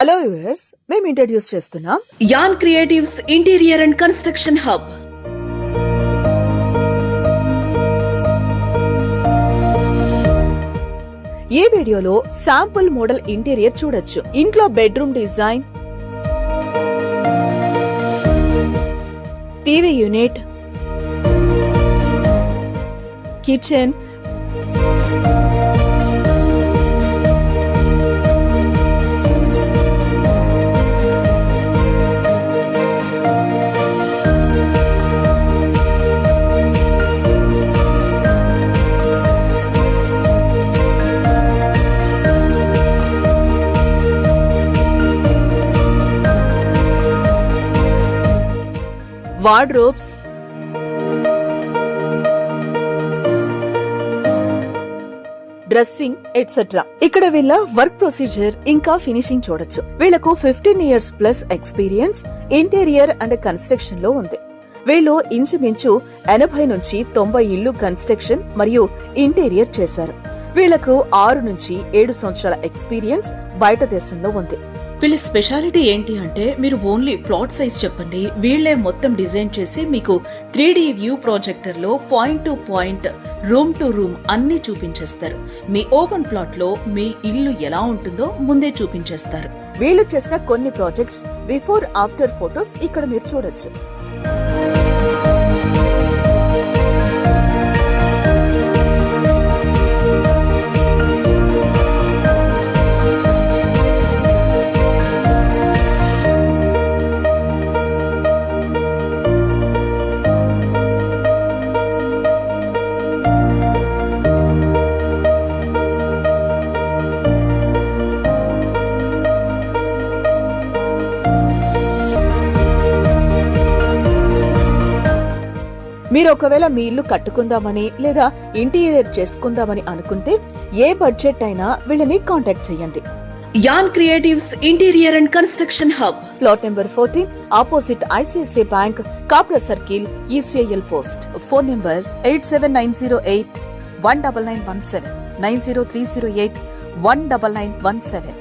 Hello viewers, మేము introduce చేస్తున్నాం an creatives interior and construction hub. ఈ వీడియోలో శాంపుల్ మోడల్ ఇంటీరియర్ చూడొచ్చు. ఇంట్లో bedroom design, TV unit, kitchen, wardrobes, dressing etcetera. ఇక్కడ వీళ్ళ వర్క్ ప్రొసీజర్ ఇంకా ఫినిషింగ్ చూడొచ్చు. వీళ్లకు 15 years plus experience interior and construction లో ఉంది. వీళ్ళు ఇంచుమించు 80 నుంచి 90 ఇళ్లు కన్స్ట్రక్షన్ మరియు ఇంటీరియర్ చేశారు. వీళ్లకు 6 నుంచి 7 సంవత్సరాల ఎక్స్పీరియన్స్ బయట దేశంలో ఉంది. వీళ్ళ స్పెషాలిటీ ఏంటి అంటే, మీరు ఓన్లీ ప్లాట్ సైజ్ చెప్పండి, వీళ్లే మొత్తం డిజైన్ చేసి మీకు 3D వ్యూ ప్రాజెక్టర్ లో point to point, room to room అన్ని చూపించేస్తారు. మీ ఓపెన్ ప్లాట్ లో మీ ఇల్లు ఎలా ఉంటుందో ముందే చూపించేస్తారు. వీళ్ళు చేసిన కొన్ని ప్రాజెక్ట్స్ బిఫోర్ ఆఫ్టర్ ఫోటోస్ ఇక్కడ మీరు చూడొచ్చు. మీరు ఒకవేళ మీ ఇల్లు కట్టుకుందామని లేదా ఇంటీరియర్ చేసుకుందామని అనుకుంటే ఏ బడ్జెట్ అయినా వీళ్ళని కాంటాక్ట్ చేయండి. An creatives interior and construction hub, plot number 14, opposite ICICI bank, Kapra circle, ECIL post. Phone number 8790819917, 90308199917.